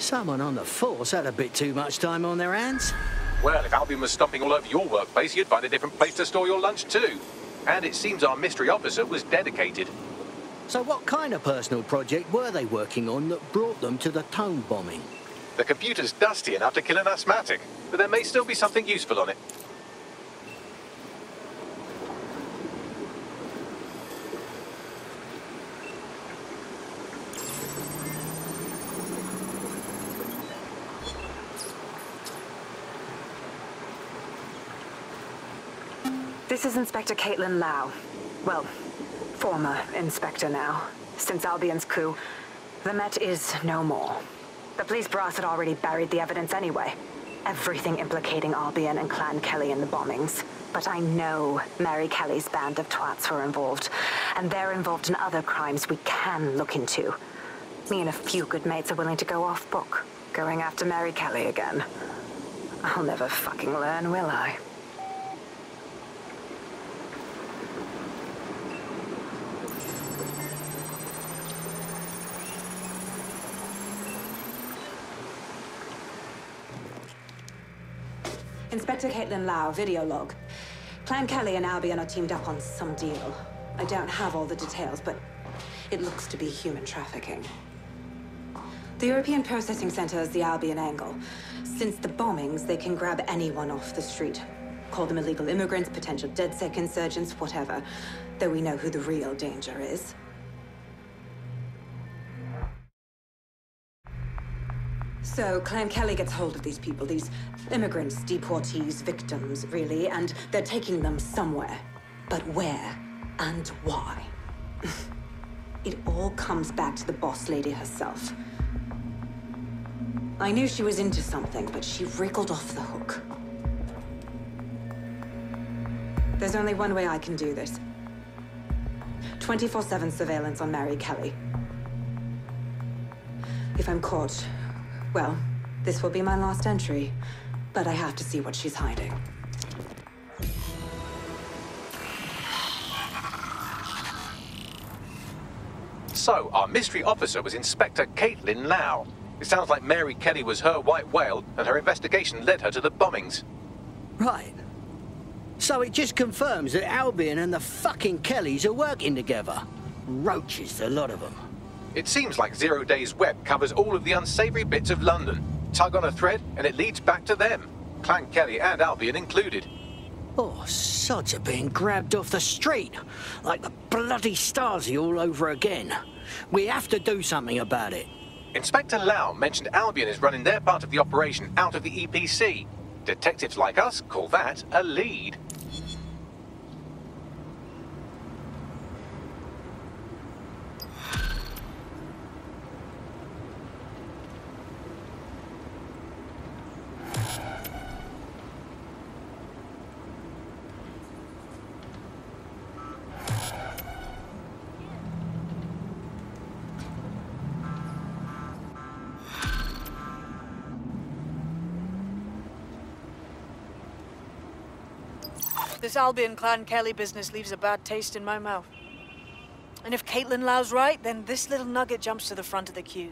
Someone on the force had a bit too much time on their hands. Well, if Albion was stomping all over your workplace, you'd find a different place to store your lunch too. And it seems our mystery officer was dedicated. So what kind of personal project were they working on that brought them to the Tone bombing? The computer's dusty enough to kill an asthmatic, but there may still be something useful on it. This is Inspector Caitlin Lau. Well, former inspector now. Since Albion's coup, the Met is no more. The police brass had already buried the evidence anyway. Everything implicating Albion and Clan Kelly in the bombings. But I know Mary Kelly's band of twats were involved, and they're involved in other crimes we can look into. Me and a few good mates are willing to go off book, going after Mary Kelly again. I'll never fucking learn, will I? Inspector Caitlin Lau, video log. Clan Kelly and Albion are teamed up on some deal. I don't have all the details, but it looks to be human trafficking. The European Processing Center is the Albion angle. Since the bombings, they can grab anyone off the street. Call them illegal immigrants, potential DedSec insurgents, whatever. Though we know who the real danger is. So, Clan Kelly gets hold of these people, these immigrants, deportees, victims, really, and they're taking them somewhere. But where and why? It all comes back to the boss lady herself. I knew she was into something, but she wriggled off the hook. There's only one way I can do this. 24/7 surveillance on Mary Kelly. If I'm caught, well, this will be my last entry, but I have to see what she's hiding. So, our mystery officer was Inspector Caitlin Lau. It sounds like Mary Kelly was her white whale, and her investigation led her to the bombings. Right. So it just confirms that Albion and the fucking Kellys are working together. Roaches, a lot of them. It seems like Zero Days Web covers all of the unsavory bits of London. Tug on a thread, and it leads back to them. Clan Kelly and Albion included. Oh, sods are being grabbed off the street. Like the bloody Stasi all over again. We have to do something about it. Inspector Lau mentioned Albion is running their part of the operation out of the EPC. Detectives like us call that a lead. This Albion Clan Kelly business leaves a bad taste in my mouth. And if Caitlin Lau's right, then this little nugget jumps to the front of the queue.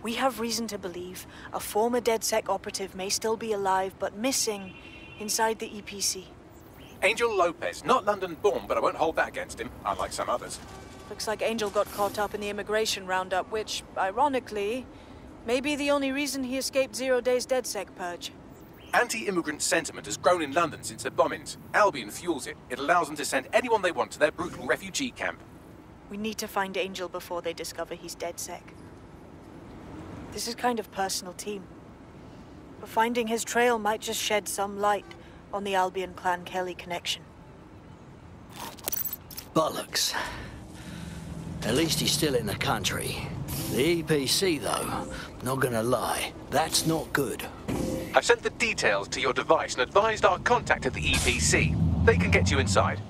We have reason to believe a former DedSec operative may still be alive, but missing inside the EPC. Angel Lopez, not London-born, but I won't hold that against him, unlike some others. Looks like Angel got caught up in the immigration roundup, which, ironically, may be the only reason he escaped 0 Days DedSec purge. Anti-immigrant sentiment has grown in London since the bombings. Albion fuels it. It allows them to send anyone they want to their brutal refugee camp. We need to find Angel before they discover he's DedSec. This is kind of personal team. But finding his trail might just shed some light on the Albion Clan Kelly connection. Bollocks. At least he's still in the country. The EPC, though, not gonna lie, that's not good. I've sent the details to your device and advised our contact at the EPC. They can get you inside.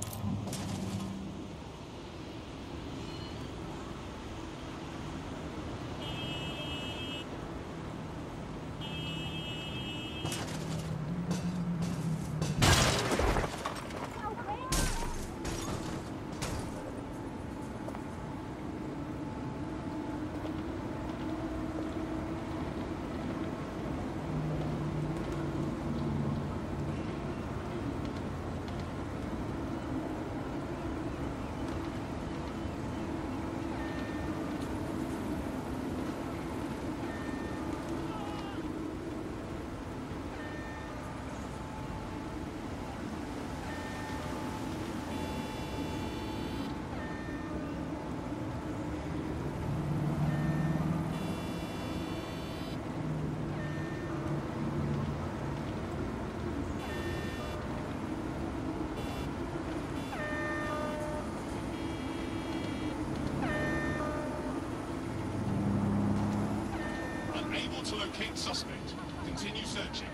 Able to locate suspect. Continue searching.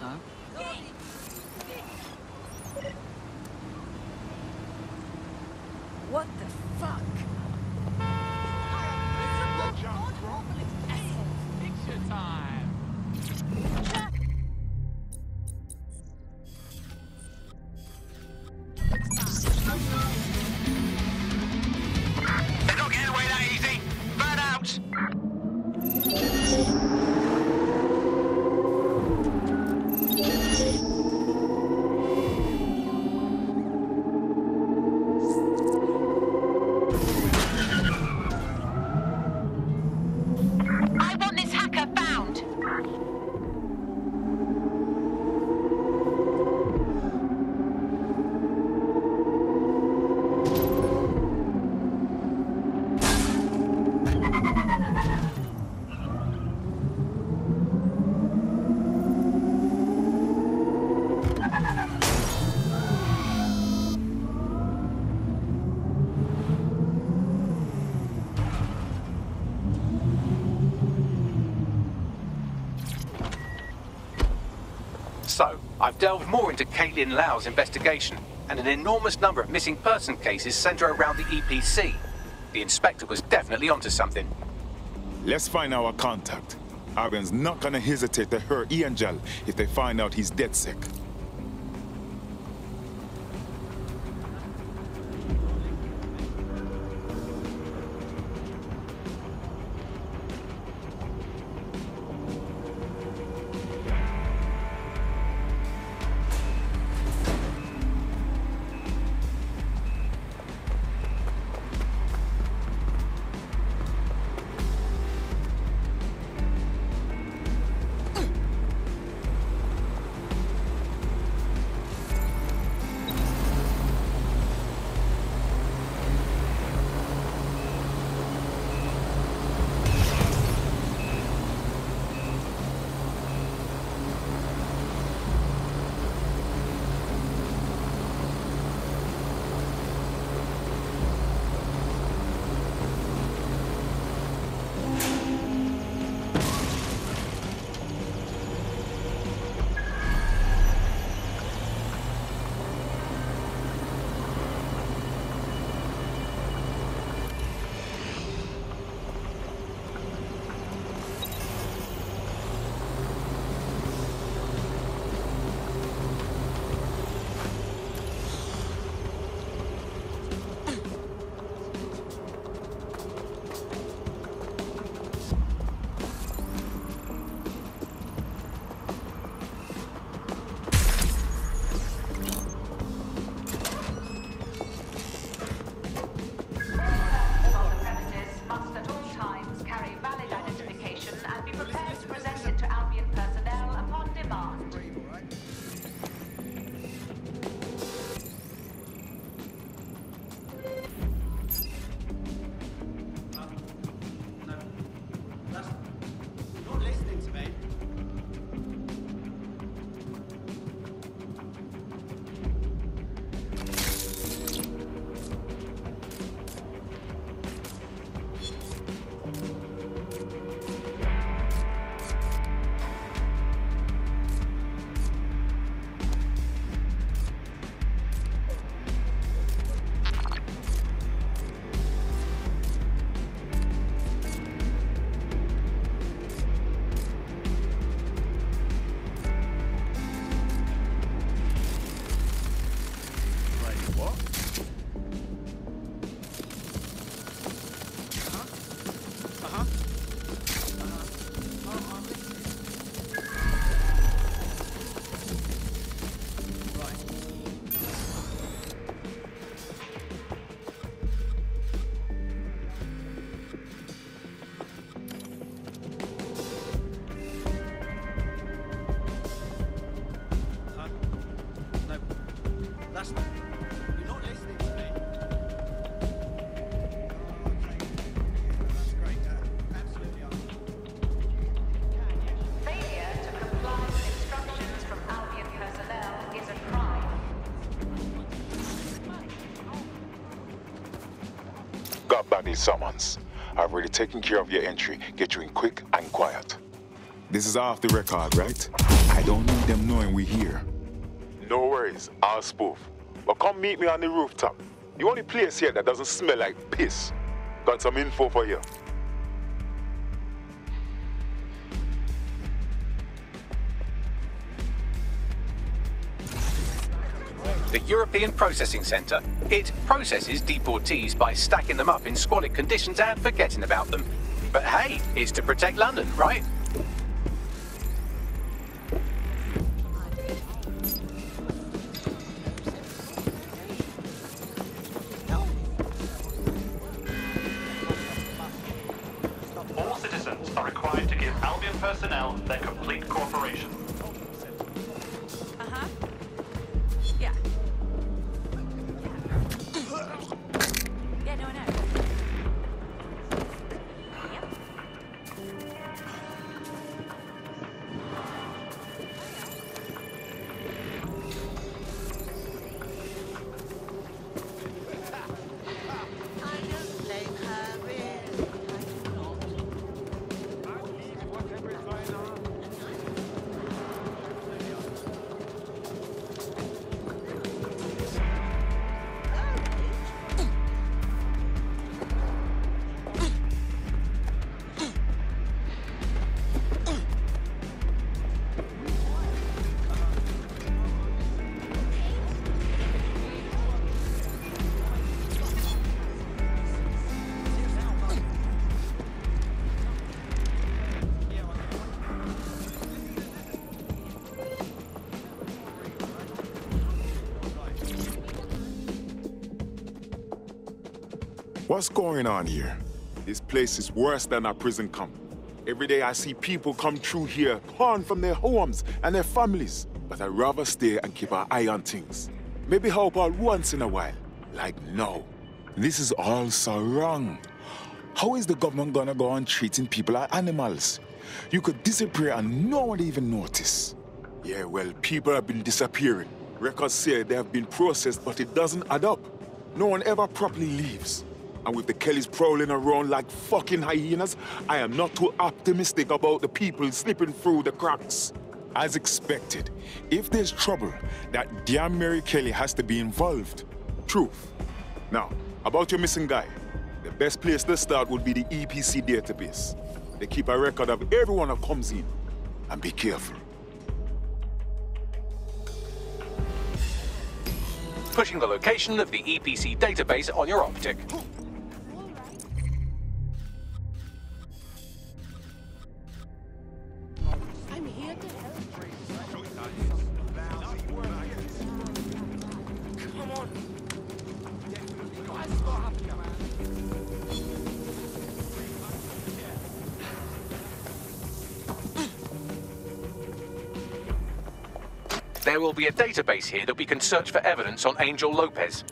Huh? What the fuck? Picture time! They're not getting away that easy! Burn out! I want this hacker found. So, I've delved more into Caitlin Lau's investigation, and an enormous number of missing person cases center around the EPC. The inspector was definitely onto something. Let's find our contact. Albian's not gonna hesitate to hurt Angel if they find out he's dead sick. got baggage summons. I've already taken care of your entry. Get you in quick and quiet. This is off the record, right? I don't need them knowing we're here. No worries, I'll spoof. But come meet me on the rooftop. The only place here that doesn't smell like piss. Got some info for you. The European Processing Centre. It processes deportees by stacking them up in squalid conditions and forgetting about them. But hey, it's to protect London, right? All citizens are required to give Albion personnel their complete cooperation. Uh-huh. Yeah. Yeah, no, I know. Yep. What's going on here? This place is worse than a prison camp. Every day I see people come through here, torn from their homes and their families. But I'd rather stay and keep an eye on things. Maybe help out once in a while. Like now. This is all so wrong. How is the government gonna go on treating people like animals? You could disappear and no one even notice. Yeah, well, people have been disappearing. Records say they have been processed, but it doesn't add up. No one ever properly leaves. And with the Kellys prowling around like fucking hyenas, I am not too optimistic about the people slipping through the cracks. As expected, if there's trouble, that damn Mary Kelly has to be involved. Truth. Now, about your missing guy, the best place to start would be the EPC database. They keep a record of everyone that comes in. And be careful. Pushing the location of the EPC database on your optic. I'm here to help. Come on. There will be a database here that we can search for evidence on Angel Lopez.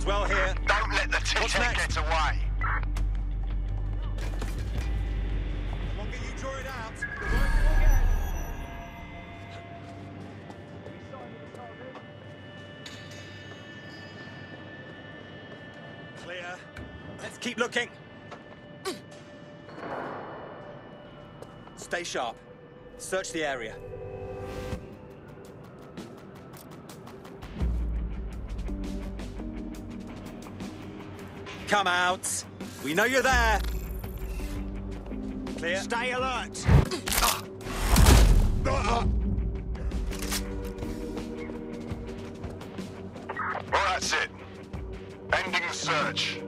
Well here. Don't let the TK get away. Keep looking. Stay sharp. Search the area. Come out. We know you're there. Clear. Stay alert. Well, that's it. Ending the search.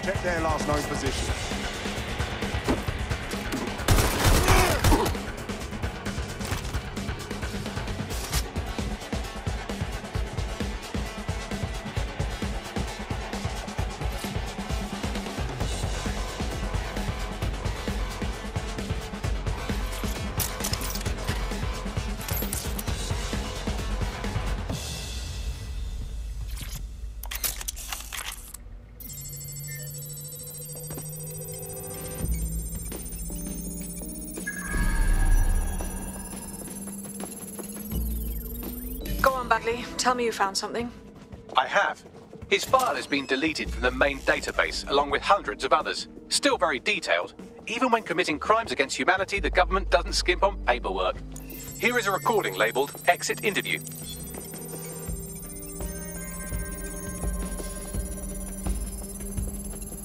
Check their last known position. Go on, Bagley. Tell me you found something. I have. His file has been deleted from the main database, along with hundreds of others. Still very detailed. Even when committing crimes against humanity, the government doesn't skimp on paperwork. Here is a recording labeled Exit Interview.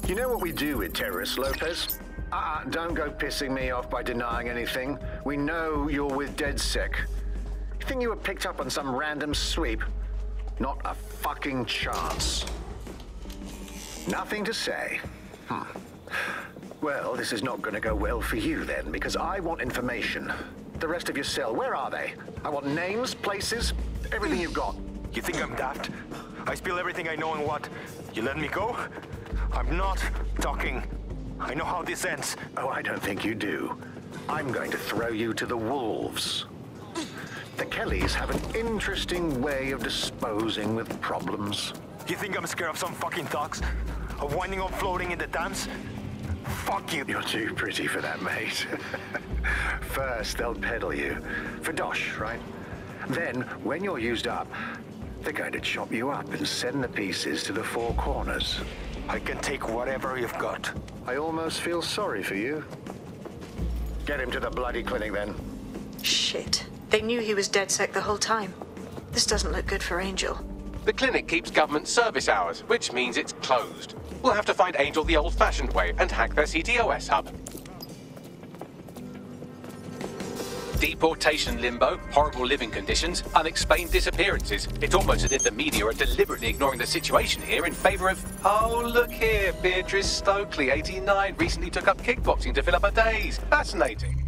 You know what we do with terrorists, Lopez? Don't go pissing me off by denying anything. We know you're with DedSec. You think you were picked up on some random sweep? Not a fucking chance. Nothing to say. Well, this is not going to go well for you then, because I want information. The rest of your cell, where are they? I want names, places, everything you've got. You think I'm daft? I spill everything I know and what? You let me go? I'm not talking. I know how this ends. Oh, I don't think you do. I'm going to throw you to the wolves. The Kellys have an interesting way of disposing with problems. You think I'm scared of some fucking thugs? Of winding up floating in the Thames? Fuck you. You're too pretty for that, mate. First, they'll peddle you. For dosh, right? Then, when you're used up, they're going to chop you up and send the pieces to the four corners. I can take whatever you've got. I almost feel sorry for you. Get him to the bloody clinic, then. Shit. They knew he was DedSec the whole time. This doesn't look good for Angel. The clinic keeps government service hours, which means it's closed. We'll have to find Angel the old-fashioned way and hack their CTOS hub. Deportation limbo, horrible living conditions, unexplained disappearances. It's almost as if the media are deliberately ignoring the situation here in favor of... Oh, look here, Beatrice Stokely, 89, recently took up kickboxing to fill up her days. Fascinating.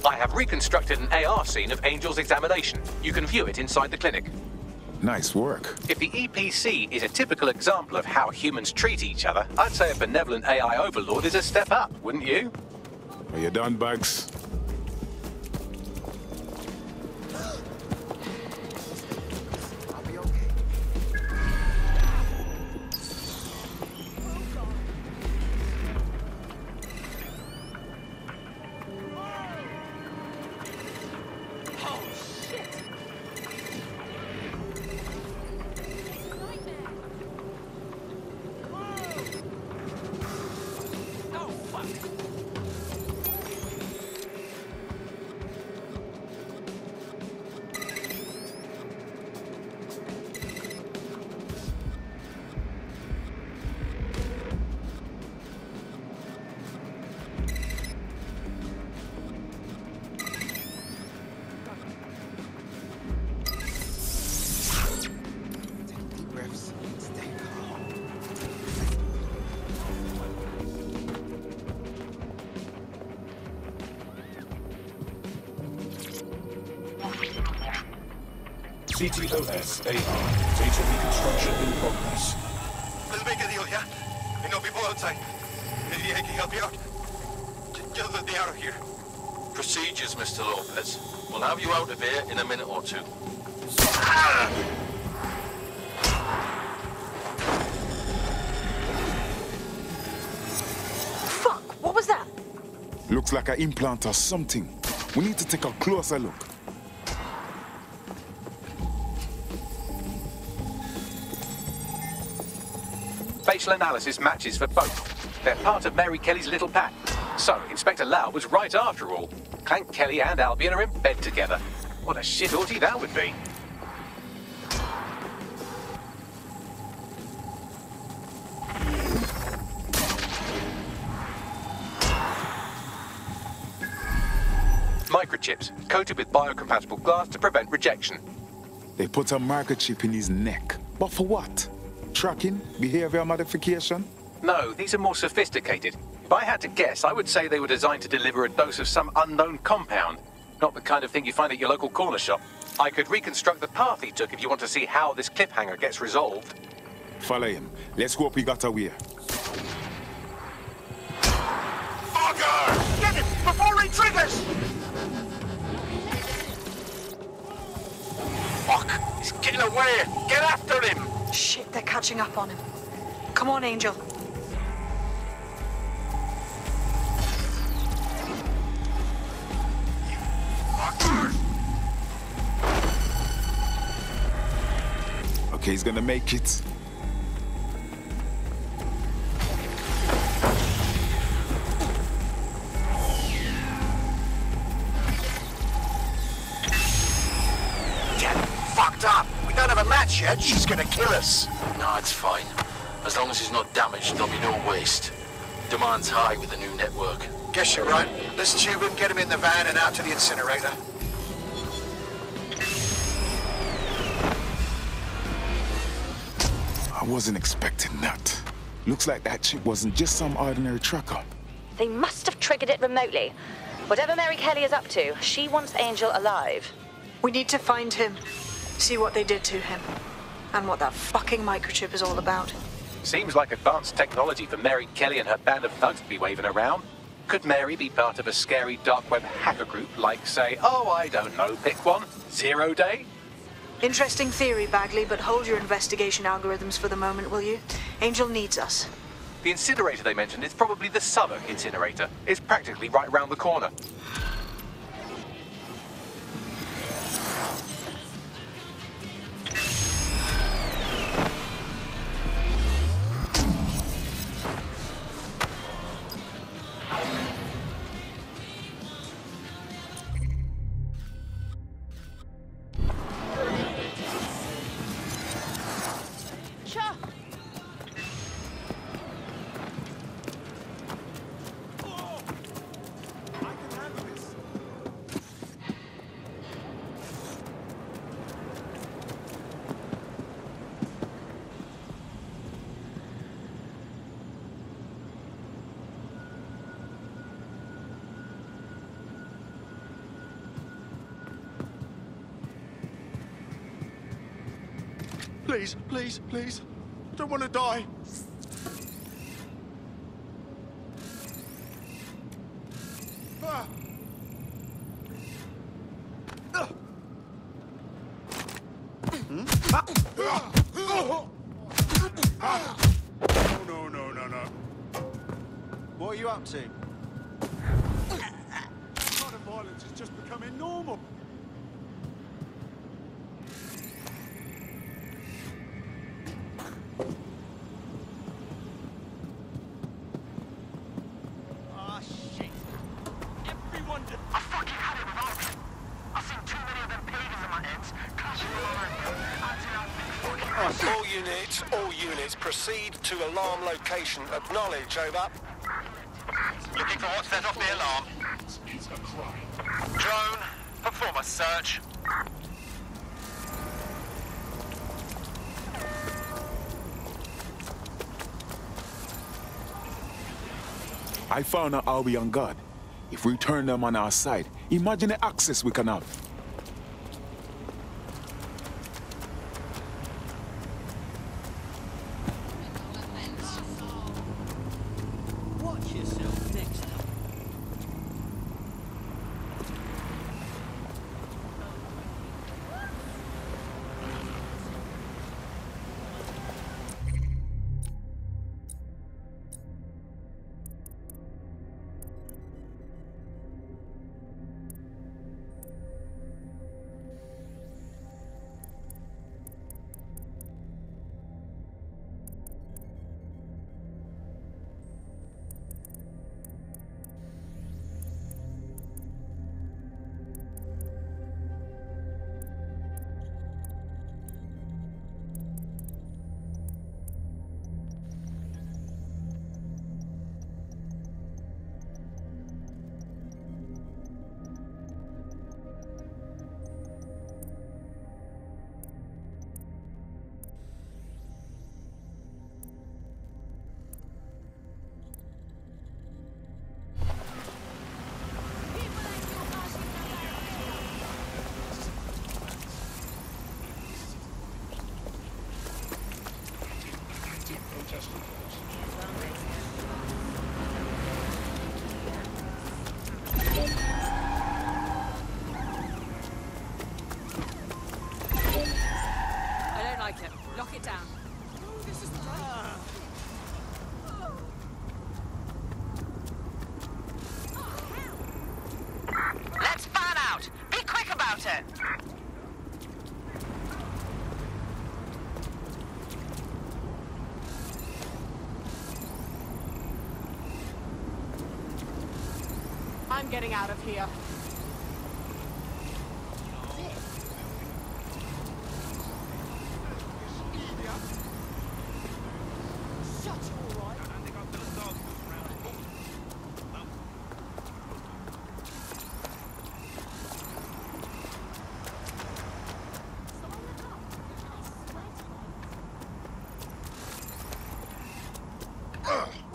I have reconstructed an AR scene of Angel's examination. You can view it inside the clinic. Nice work. If the EPC is a typical example of how humans treat each other, I'd say a benevolent AI overlord is a step up, wouldn't you? Are you done, Bugs? CTOS AR. Data reconstruction in progress. Let's make a deal, yeah? I know people outside. Maybe I can help you out. Just let me out of here. Procedures, Mr. Lopez. We'll have you out of here in a minute or two. Fuck! What was that? Looks like an implant or something. We need to take a closer look. Facial analysis matches for both. They're part of Mary Kelly's little pack. So, Inspector Lau was right after all. Clank Kelly and Albion are in bed together. What a shit orgy that would be. Microchips, coated with biocompatible glass to prevent rejection. They put a microchip in his neck. But for what? Tracking? Behavior modification? No, these are more sophisticated. If I had to guess, I would say they were designed to deliver a dose of some unknown compound. Not the kind of thing you find at your local corner shop. I could reconstruct the path he took if you want to see how this cliffhanger gets resolved. Follow him. Let's hope he got away. Fucker! Get him before he triggers! Fuck! He's getting away! Get after him! Shit, they're catching up on him. Come on, Angel. Okay, he's gonna make it. Fucked up! We don't have a match yet. She's gonna kill us. No, it's fine. As long as he's not damaged, there'll be no waste. Demand's high with the new network. Guess you're right. Let's tube him, get him in the van and out to the incinerator. I wasn't expecting that. Looks like that chip wasn't just some ordinary tracker. They must have triggered it remotely. Whatever Mary Kelly is up to, she wants Angel alive. We need to find him. See what they did to him. And what that fucking microchip is all about. Seems like advanced technology for Mary Kelly and her band of thugs to be waving around. Could Mary be part of a scary dark web hacker group like, say, oh, I don't know, pick one, 0 Day? Interesting theory, Bagley, but hold your investigation algorithms for the moment, will you? Angel needs us. The incinerator they mentioned is probably the Southern incinerator. It's practically right around the corner. Please, please, please. I don't want to die. Ah. No. What are you up to? Modern violence is just becoming normal. All units, proceed to alarm location. Acknowledge, over. Looking for what set off the alarm. Drone, perform a search. I found out how we on guard. If we turn them on our side, imagine the access we can have. I don't like it. Lock it down. This is Let's fan out. Be quick about it. I'm getting out of here.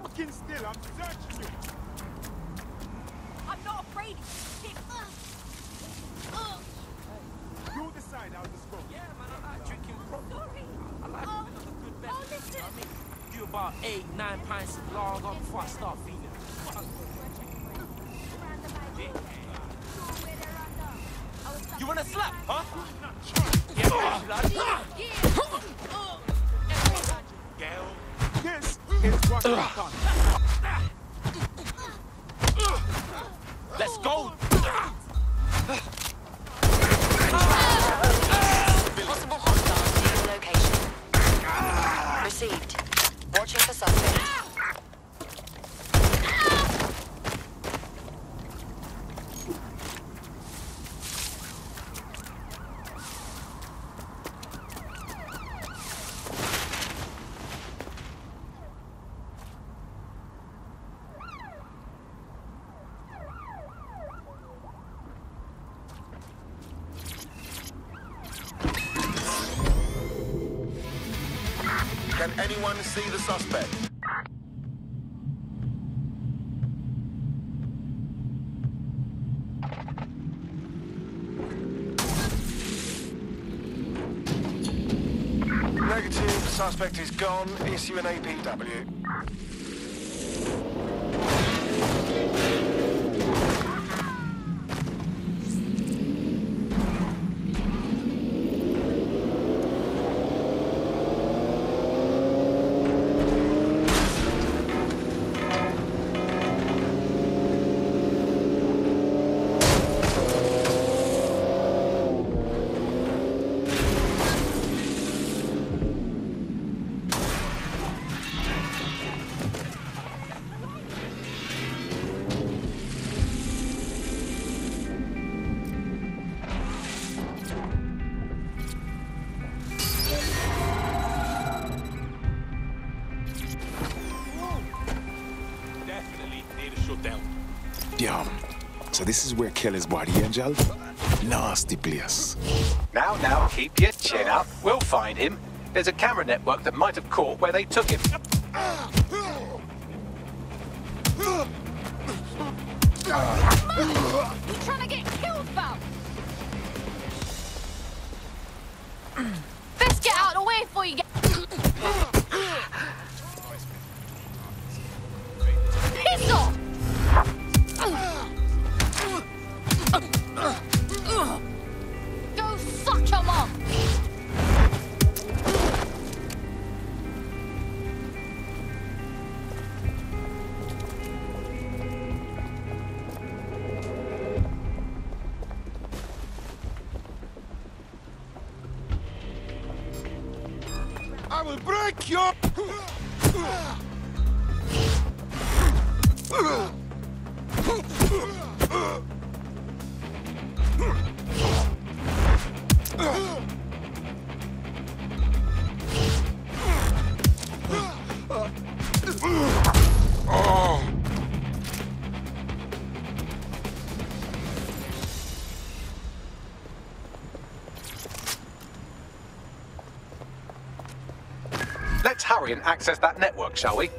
Fucking still, I'm searching you. I'm not afraid. You decide how this goes. Yeah, man, I like drinking proper. I like a good bed. I mean, do about 8-9 pints of lager before I start feeling. You wanna slap, huh? This is what I've done. Let's go! Possible hostiles to your location. Received. Watching for suspect. Can anyone see the suspect? Negative, suspect is gone. Issue an APW. Damn. So this is where Kelly's body, Angel? Nasty place. Now, keep your chin up. We'll find him. There's a camera network that might have caught where they took him. You trying to get killed, fam? Best get out of the way before you get... Piss off! Go suck your mom! I will break your... Let's hurry and access that network, shall we?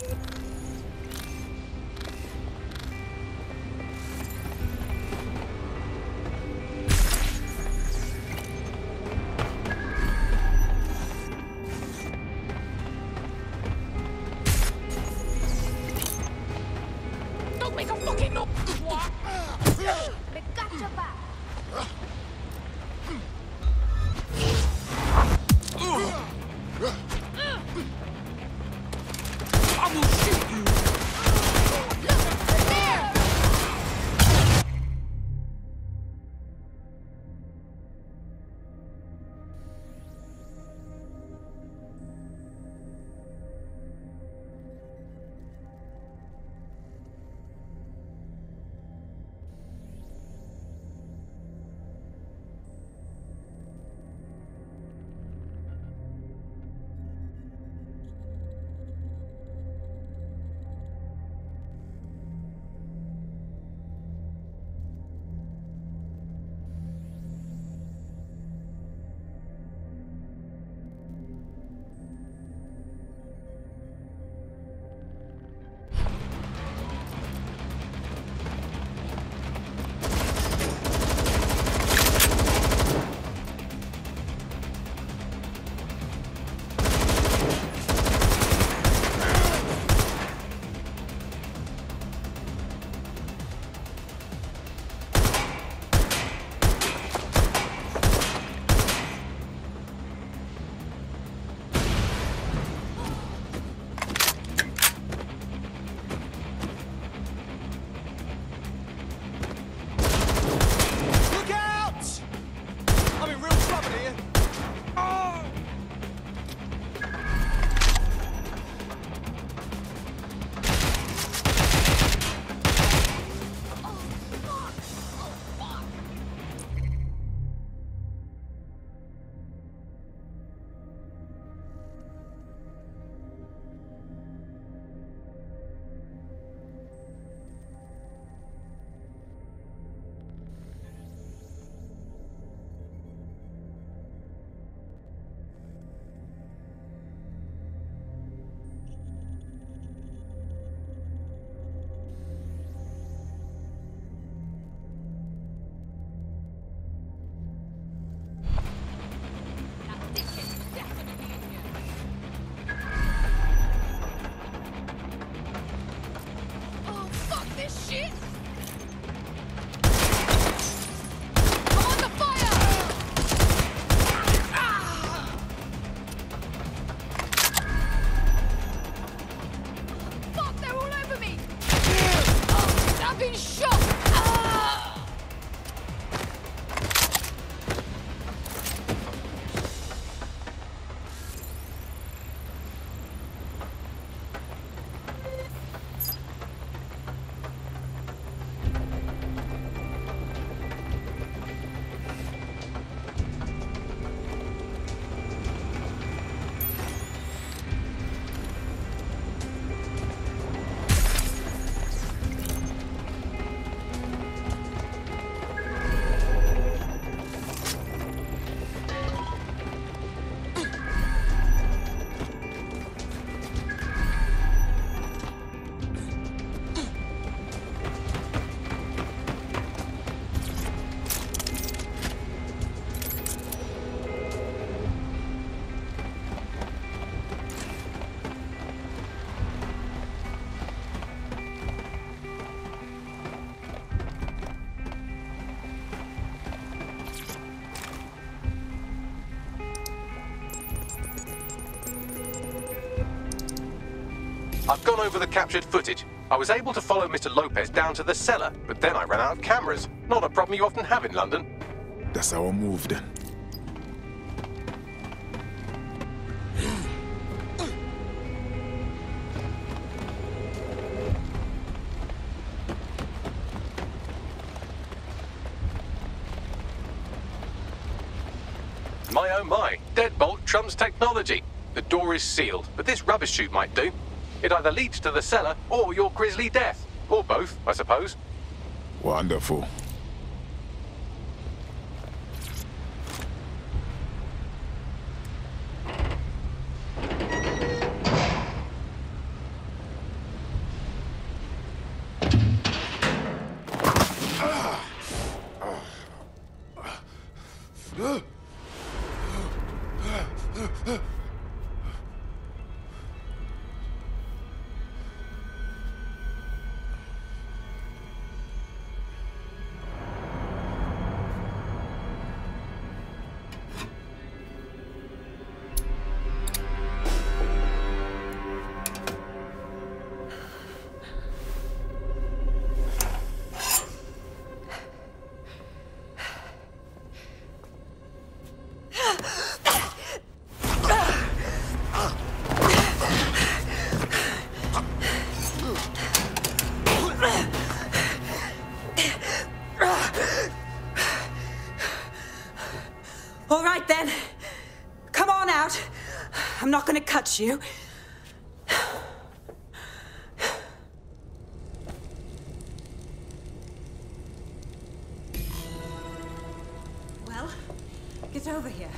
I've gone over the captured footage. I was able to follow Mr. Lopez down to the cellar, but then I ran out of cameras. Not a problem you often have in London. That's our move then. My oh my, deadbolt trumps technology. The door is sealed, but this rubbish chute might do. It either leads to the cellar or your grisly death. Or both, I suppose. Wonderful. All right then. Come on out. I'm not gonna cut you. Well, get over here.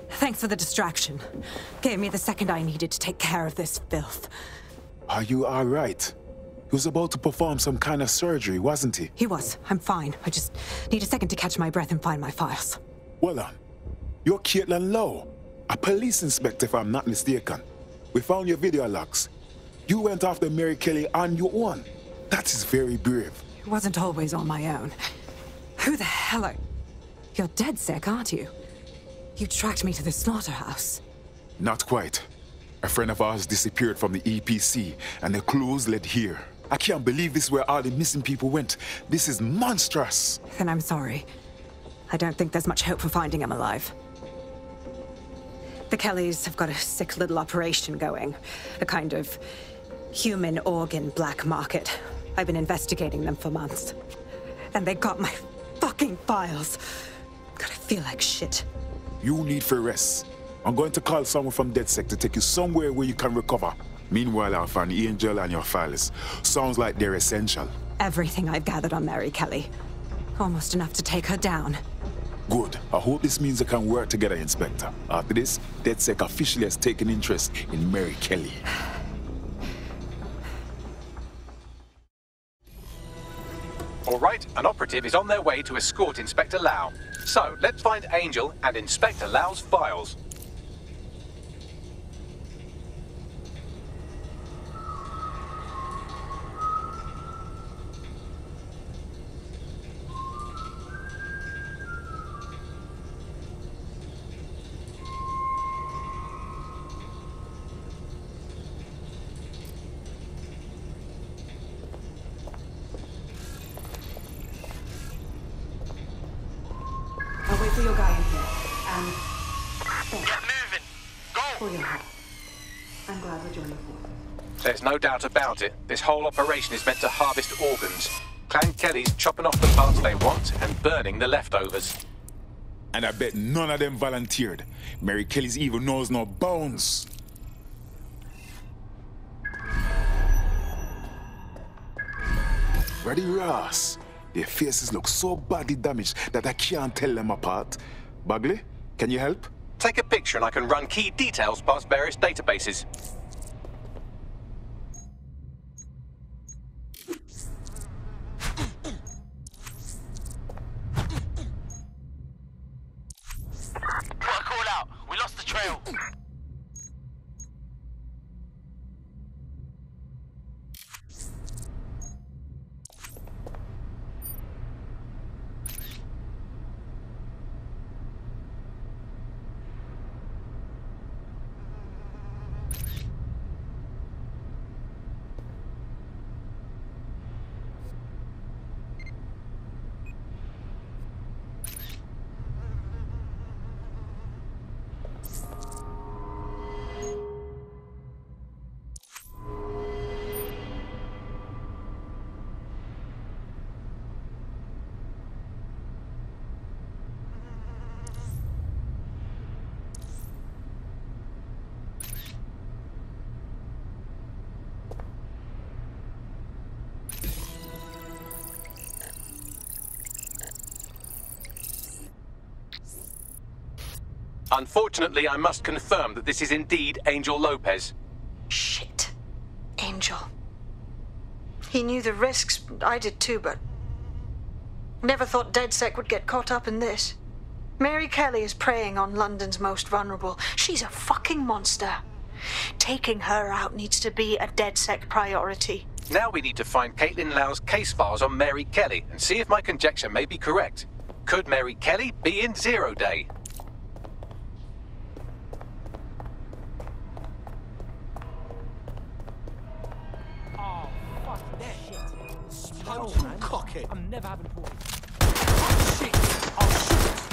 Thanks for the distraction. Gave me the second I needed to take care of this filth. Are you all right? He was about to perform some kind of surgery, wasn't he? He was. I'm fine. I just need a second to catch my breath and find my files. Well, you're Caitlin Lowe, a police inspector if I'm not mistaken. We found your video logs. You went after Mary Kelly on your own. That is very brave. It wasn't always on my own. Who the hell are... You're dead sick, aren't you? You tracked me to the slaughterhouse. Not quite. A friend of ours disappeared from the EPC, and the clues led here. I can't believe this is where all the missing people went. This is monstrous. Then I'm sorry. I don't think there's much hope for finding him alive. The Kellys have got a sick little operation going. A kind of human organ black market. I've been investigating them for months. And they got my fucking files. God, I feel like shit. You need for rest. I'm going to call someone from DedSec to take you somewhere where you can recover. Meanwhile, I'll find Angel and your files. Sounds like they're essential. Everything I've gathered on Mary Kelly. Almost enough to take her down. Good. I hope this means they can work together, Inspector. After this, DedSec officially has taken interest in Mary Kelly. All right, an operative is on their way to escort Inspector Lau. So, let's find Angel and Inspector Lau's files. I'll wait for your guy in here. And... Get moving! Go! For your help. I'm glad we're joining forces. There's no doubt about it. This whole operation is meant to harvest organs. Clan Kelly's chopping off the parts they want and burning the leftovers. And I bet none of them volunteered. Mary Kelly's evil knows no bounds. Reddy Ross. Their faces look so badly damaged that I can't tell them apart. Bagley, can you help? Take a picture and I can run key details past various databases. Got a call out. We lost the trail. Unfortunately, I must confirm that this is indeed Angel Lopez. Shit. Angel. He knew the risks. I did too, but... never thought DedSec would get caught up in this. Mary Kelly is preying on London's most vulnerable. She's a fucking monster. Taking her out needs to be a DedSec priority. Now we need to find Caitlin Lau's case files on Mary Kelly and see if my conjecture may be correct. Could Mary Kelly be in Zero Day? Oh, fuck that shit. Don't you cock it. I'm never having porn. Oh, shit. Oh, shit.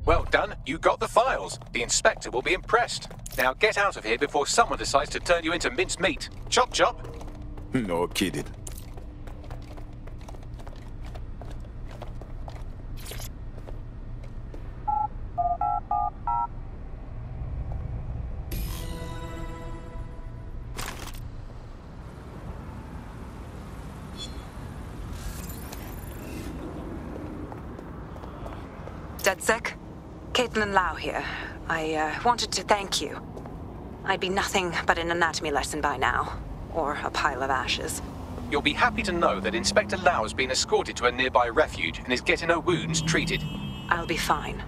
Well done, you got the files. The inspector will be impressed. Now get out of here before someone decides to turn you into minced meat. Chop chop. No kidding. DedSec? Caitlin Lau here. I wanted to thank you. I'd be nothing but an anatomy lesson by now. Or a pile of ashes. You'll be happy to know that Inspector Lau has been escorted to a nearby refuge and is getting her wounds treated. I'll be fine.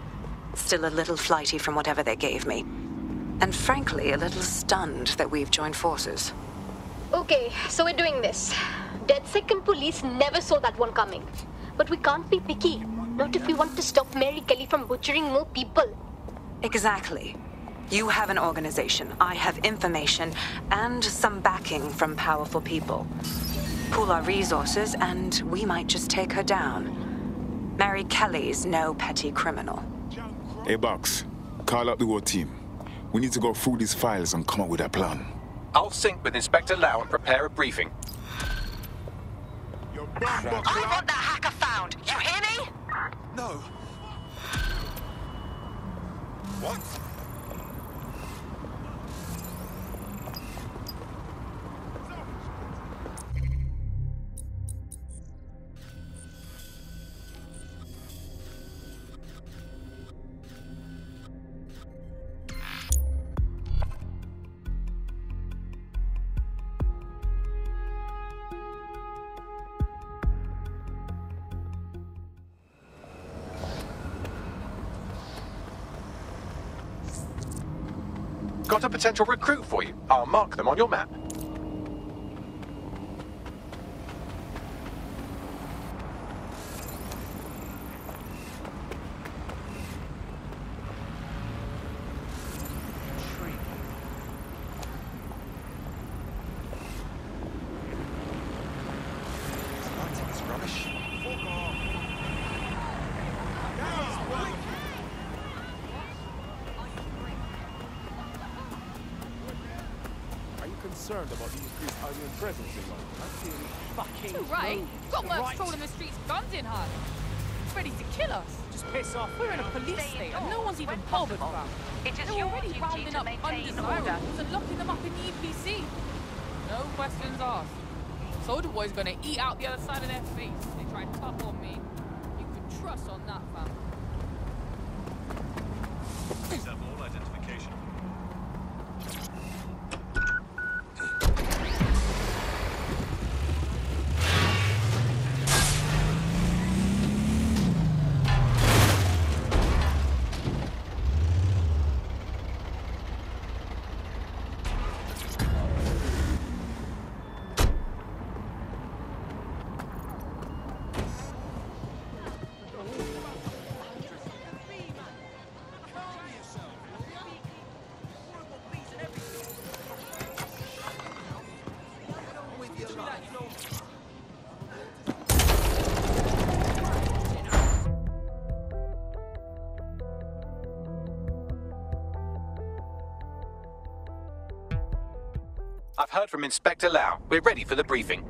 Still a little flighty from whatever they gave me. And frankly, a little stunned that we've joined forces. Okay, so we're doing this. DedSec and police never saw that one coming. But we can't be picky. Not if we want to stop Mary Kelly from butchering more people. Exactly. You have an organization, I have information, and some backing from powerful people. Pool our resources, and we might just take her down. Mary Kelly's no petty criminal. Hey, Box. Call up the whole team. We need to go through these files and come up with a plan. I'll sync with Inspector Lau and prepare a briefing. I want that hacker found. You hear me? No. What? Got a potential recruit for you. I'll mark them on your map. Concerned about the increased Albion presence in London. That's really fucking Too right. rude. Got worse Right. trolling the streets, guns in hand. Ready to kill us. Just piss off. We're in a police state and no one's even bothered about it. They're already rounding up undesirables and locking them up in the EPC. No questions asked. Soldier Boy's gonna eat out the other side of their face. They try tough on me. You can trust on that, fam. Accept all identification. I've heard from Inspector Lau. We're ready for the briefing.